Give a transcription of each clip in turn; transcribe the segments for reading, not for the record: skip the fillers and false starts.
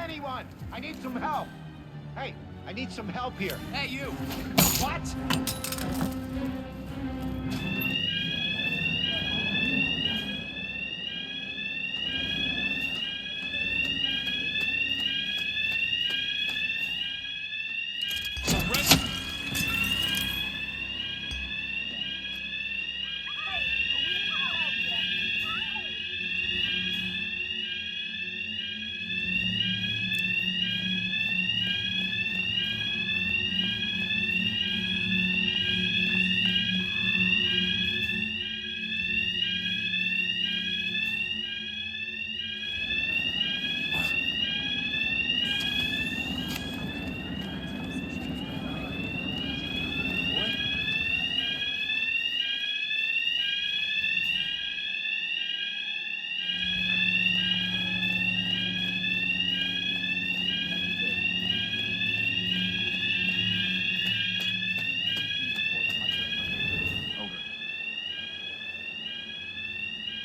Anyone! I need some help! Hey, I need some help here. Hey, you! What?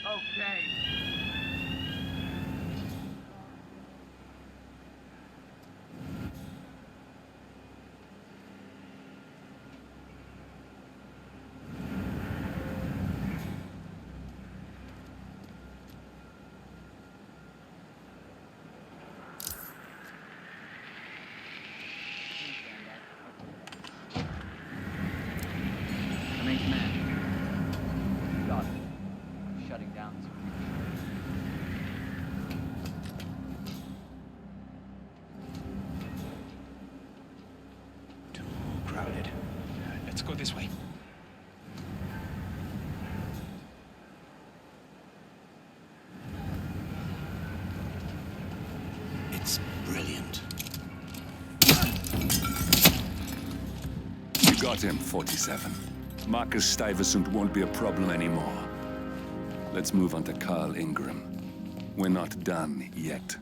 Okay. Come in, command. Got it. Shutting down this Too crowded. Let's go this way. It's brilliant. You got him, 47. Marcus Stuyvesant won't be a problem anymore. Let's move on to Carl Ingram. We're not done yet.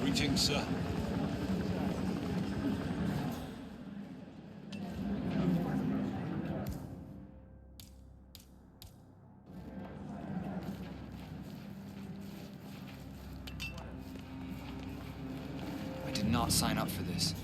Greetings, sir. I did not sign up for this.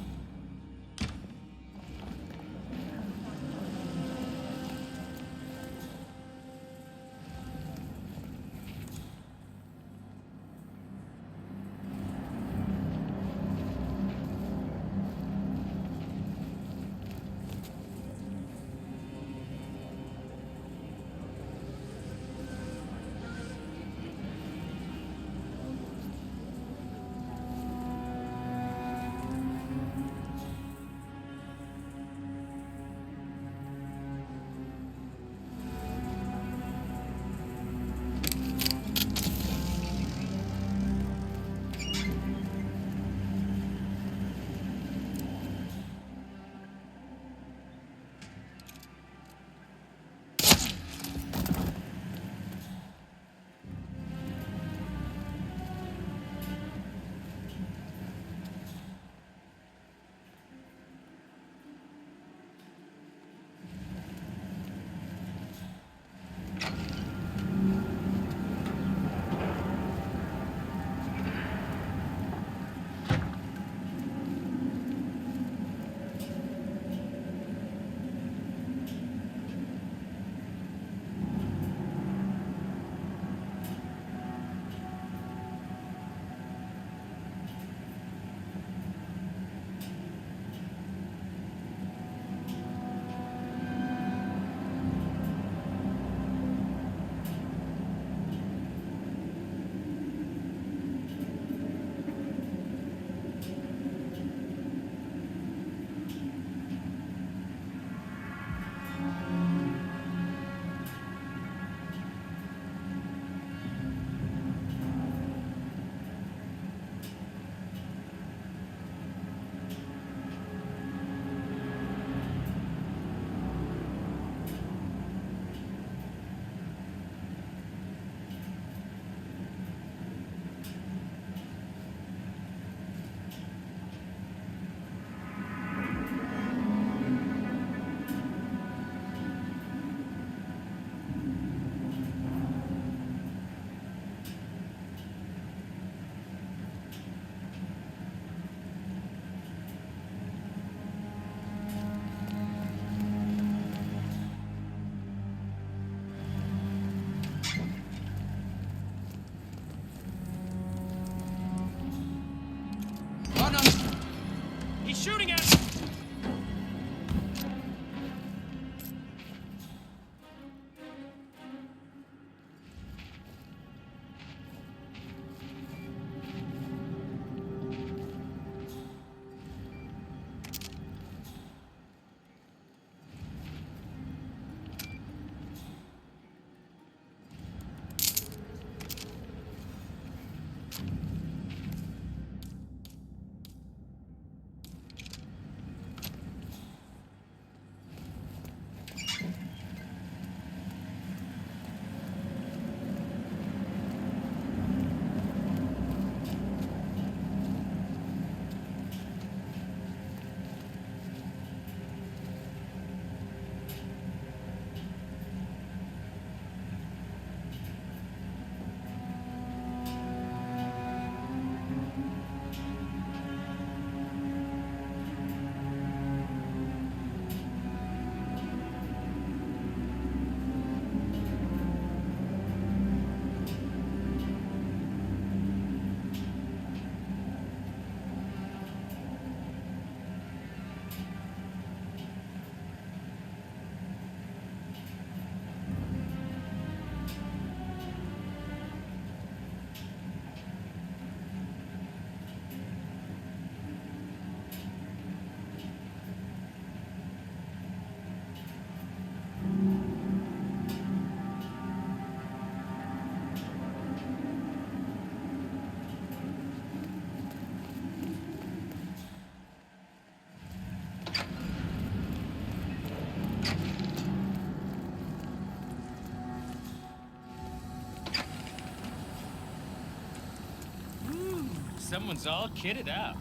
Someone's all kitted out.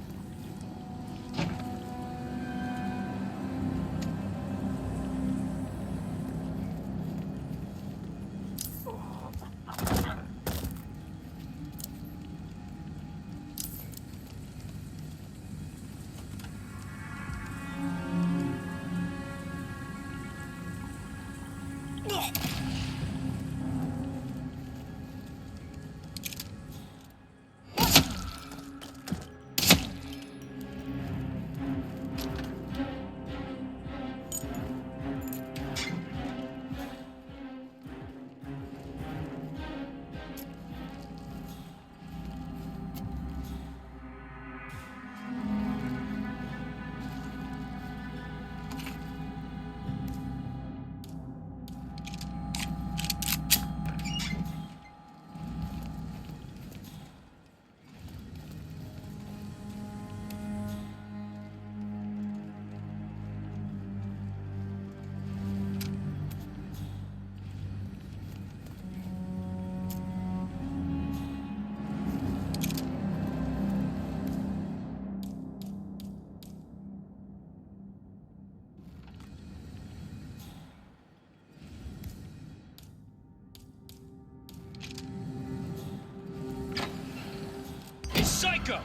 Psycho!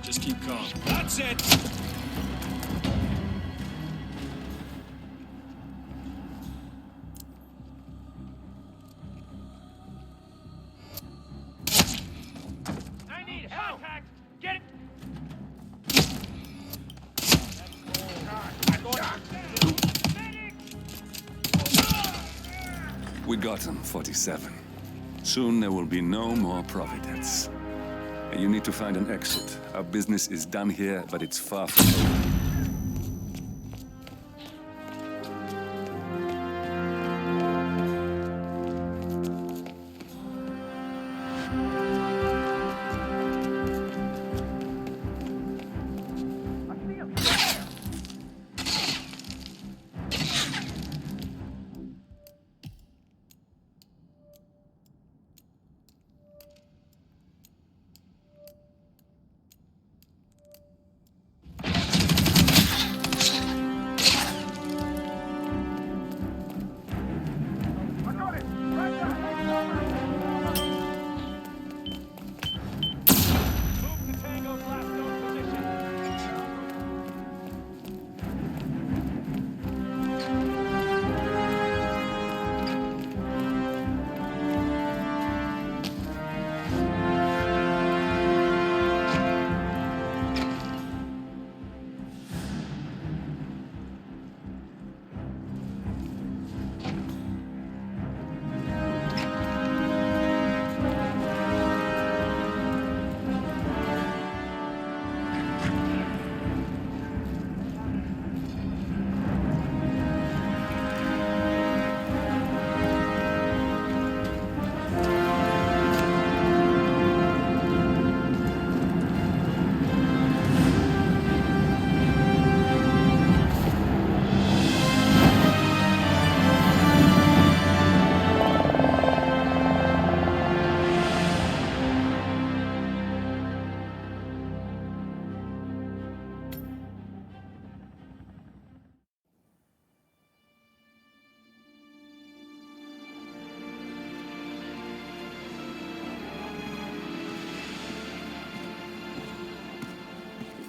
Just keep calm. That's it! I need help! Contact! Get it! We got him, 47. Soon there will be no more Providence. And you need to find an exit. Our business is done here, but it's far from over.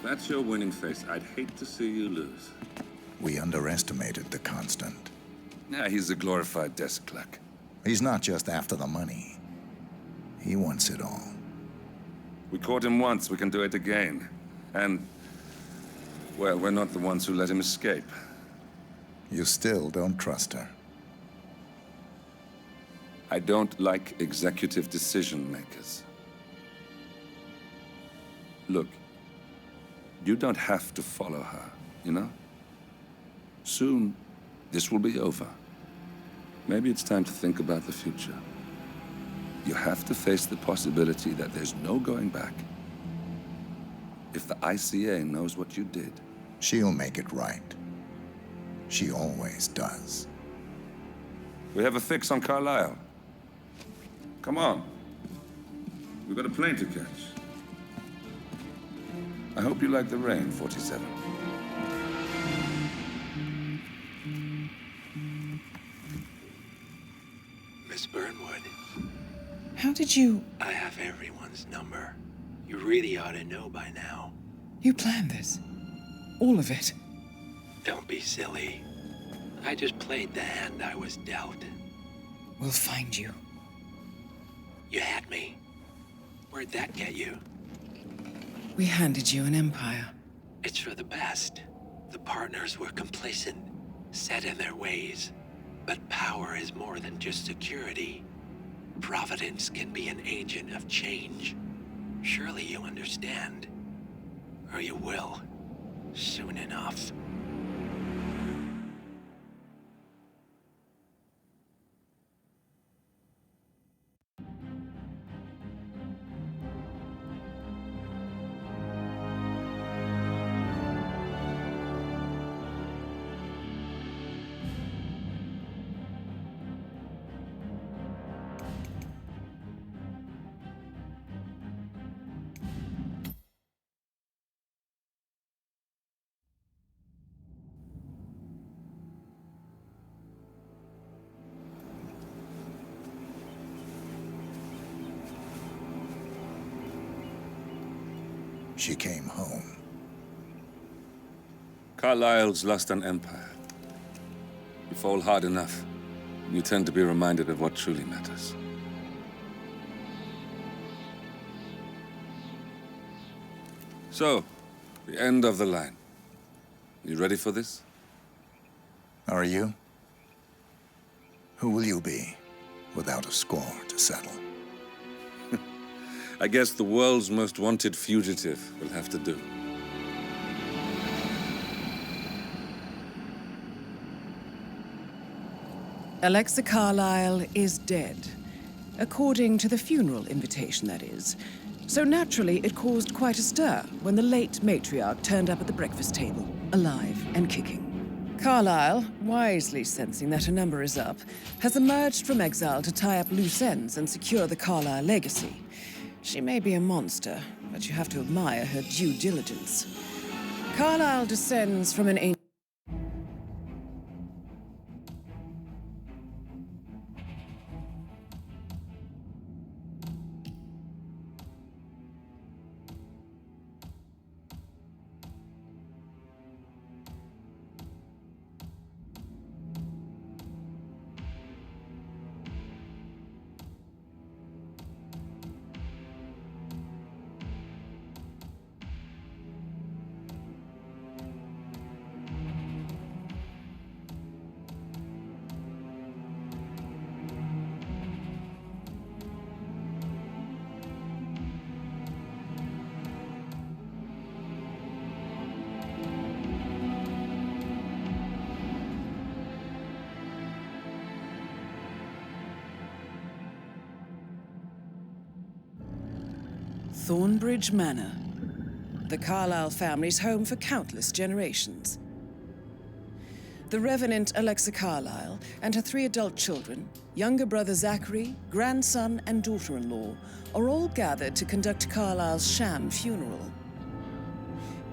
If that's your winning face, I'd hate to see you lose. We underestimated the Constant. Yeah, he's a glorified desk clerk. He's not just after the money. He wants it all. We caught him once, we can do it again. And, well, we're not the ones who let him escape. You still don't trust her. I don't like executive decision makers. Look, you don't have to follow her, you know? Soon, this will be over. Maybe it's time to think about the future. You have to face the possibility that there's no going back. If the ICA knows what you did, She'll make it right. She always does. we have a fix on Carlisle. Come on. We've got a plane to catch. I hope you like the rain, 47. Miss Burnwood, How did you... I have everyone's number. You really ought to know by now. You planned this? All of it? Don't be silly. I just played the hand I was dealt. We'll find you. You had me. Where'd that get you? We handed you an empire. It's for the best. The partners were complacent, set in their ways. But power is more than just security. Providence can be an agent of change. Surely you understand. Or you will. Soon enough. She came home. Carlisle's lost an empire. You fall hard enough, and you tend to be reminded of what truly matters. So, the end of the line. You ready for this? Are you? Who will you be, without a score to settle? I guess the world's most wanted fugitive will have to do. Alexa Carlisle is dead. According to the funeral invitation, that is. So naturally, it caused quite a stir when the late matriarch turned up at the breakfast table, alive and kicking. Carlisle, wisely sensing that her number is up, has emerged from exile to tie up loose ends and secure the Carlisle legacy. She may be a monster, but you have to admire her due diligence. Carlisle descends from an ancient... Thornbridge Manor, the Carlisle family's home for countless generations. The Revenant Alexa Carlisle and her 3 adult children, younger brother Zachary, grandson, and daughter-in-law, are all gathered to conduct Carlisle's sham funeral.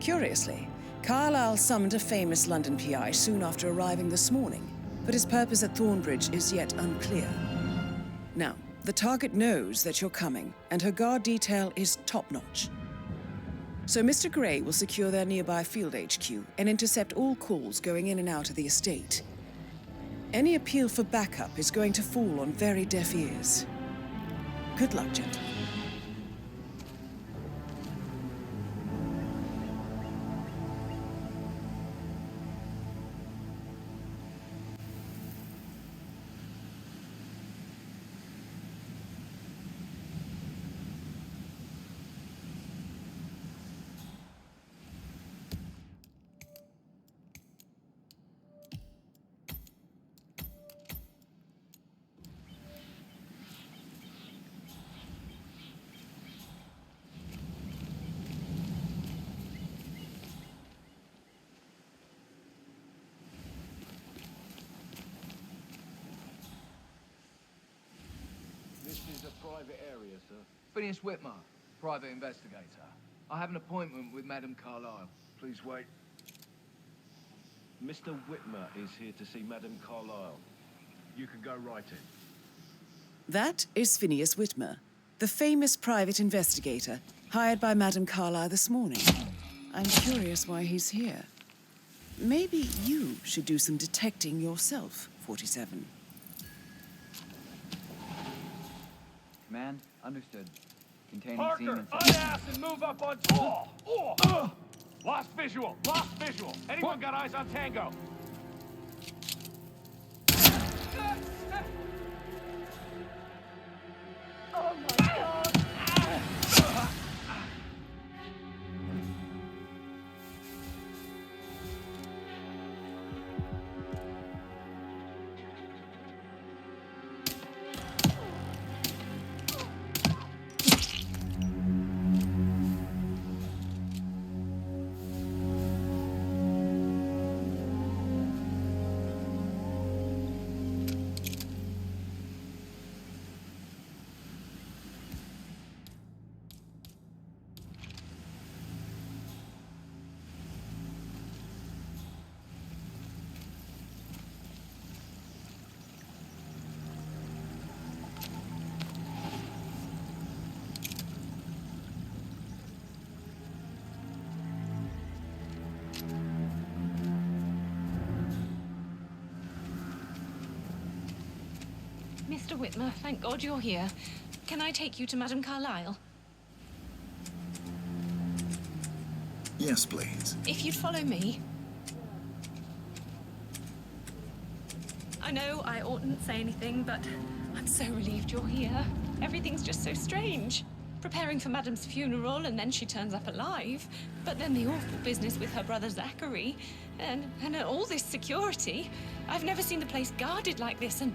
Curiously, Carlisle summoned a famous London PI soon after arriving this morning, but his purpose at Thornbridge is yet unclear. Now, the target knows that you're coming, and her guard detail is top-notch. So Mr. Gray will secure their nearby field HQ and intercept all calls going in and out of the estate. Any appeal for backup is going to fall on very deaf ears. Good luck, gentlemen. Private area, sir. Phineas Whitmer, private investigator. I have an appointment with Madame Carlyle. Please wait. Mr. Whitmer is here to see Madame Carlyle. You can go right in. That is Phineas Whitmer, the famous private investigator hired by Madame Carlyle this morning. I'm curious why he's here. Maybe you should do some detecting yourself, 47. Command, understood. Containing Parker, scene and... unass and move up on... Lost visual, lost visual. Anyone got eyes on Tango? Oh my God! Mr. Whitmer, thank God you're here. Can I take you to Madame Carlyle? Yes, please. If you'd follow me. I know I oughtn't say anything, but I'm so relieved you're here. Everything's just so strange. Preparing for Madame's funeral, and then she turns up alive. But then the awful business with her brother Zachary, and all this security. I've never seen the place guarded like this, and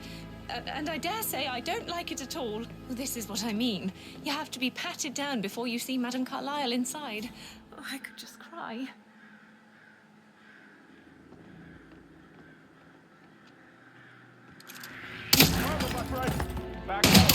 I dare say I don't like it at all. Well, this is what I mean. You have to be patted down before you see Madame Carlyle inside. Oh, I could just cry. Back up.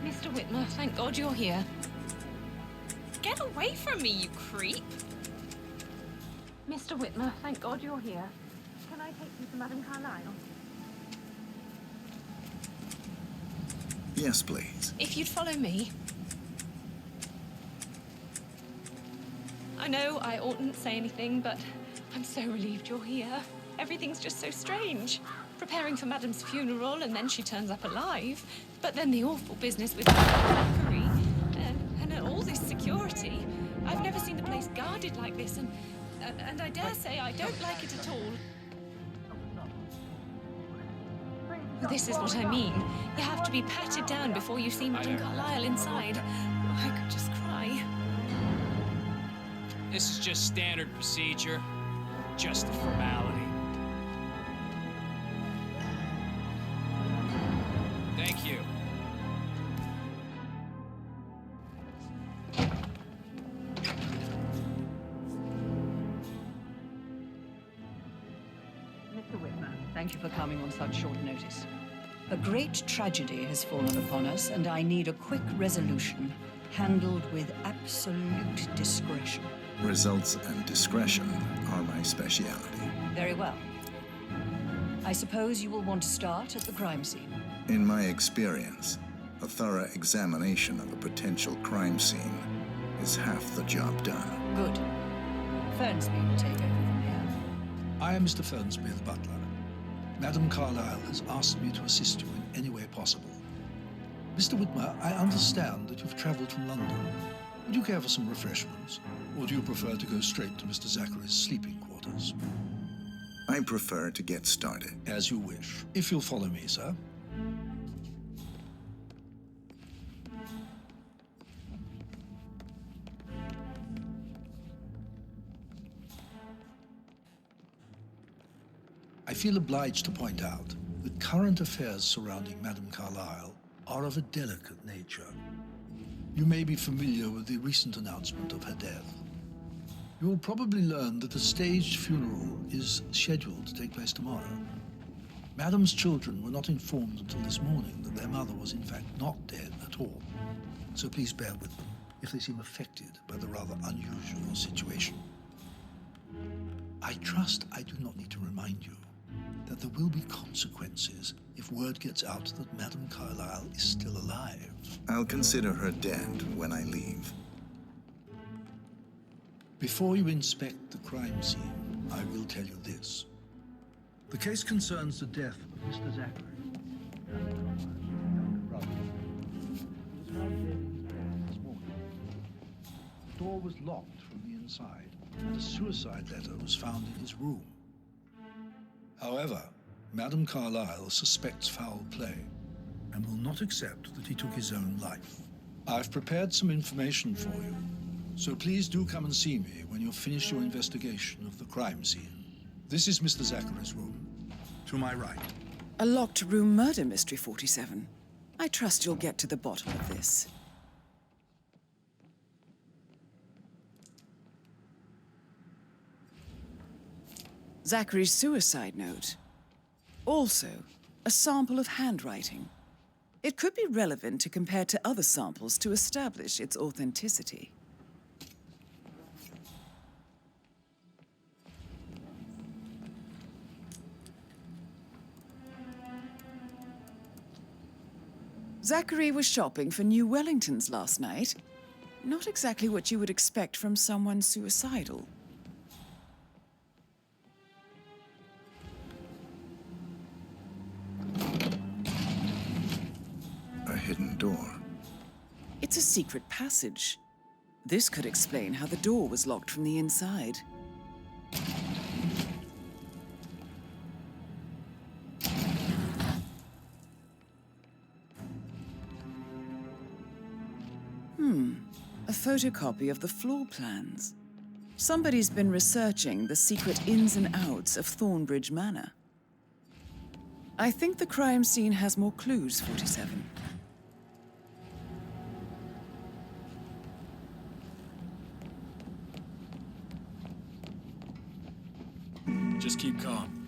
Mr. Whitmer, thank God you're here. Get away from me, you creep! Mr. Whitmer, thank God you're here. Can I take you to Madame Carlyle? Yes, please. If you'd follow me. I know I oughtn't say anything, but I'm so relieved you're here. Everything's just so strange. Preparing for Madame's funeral, and then she turns up alive. But then the awful business with Zachary, and all this security. I've never seen the place guarded like this, and I dare say I don't like it at all. This is what I mean. You have to be patted down before you see Madame Carlyle inside. Oh, I could just cry. This is just standard procedure. Just a formality. Thank you. Mr. Whitman, thank you for coming on such short notice. A great tragedy has fallen upon us, and I need a quick resolution, handled with absolute discretion. Results and discretion are my speciality. Very well. I suppose you will want to start at the crime scene. In my experience, a thorough examination of a potential crime scene is half the job done. Good. Fernsby will take over from here. I am Mr. Fernsby, the butler. Madame Carlyle has asked me to assist you in any way possible. Mr. Whitmer, I understand that you've traveled from London. Would you care for some refreshments? Or do you prefer to go straight to Mr. Zachary's sleeping quarters? I prefer to get started. As you wish. If you'll follow me, sir. I feel obliged to point out that current affairs surrounding Madame Carlyle are of a delicate nature. You may be familiar with the recent announcement of her death. You will probably learn that a staged funeral is scheduled to take place tomorrow. Madame's children were not informed until this morning that their mother was in fact not dead at all. So please bear with them if they seem affected by the rather unusual situation. I trust I do not need to remind you that there will be consequences if word gets out that Madame Carlyle is still alive. I'll consider her dead when I leave. Before you inspect the crime scene, I will tell you this. The case concerns the death of Mr. Zachary, Madame Carlyle's younger brother. He was found dead in his bed this morning. The door was locked from the inside, and a suicide letter was found in his room. However, Madame Carlyle suspects foul play and will not accept that he took his own life. I've prepared some information for you, so please do come and see me when you've finished your investigation of the crime scene. This is Mr. Zachary's room. To my right. A locked room murder mystery, 47. I trust you'll get to the bottom of this. Zachary's suicide note. Also, a sample of handwriting. It could be relevant to compare to other samples to establish its authenticity. Zachary was shopping for New Wellingtons last night. Not exactly what you would expect from someone suicidal. A hidden door. It's a secret passage. This could explain how the door was locked from the inside. A photocopy of the floor plans. Somebody's been researching the secret ins and outs of Thornbridge Manor. I think the crime scene has more clues, 47. Just keep calm.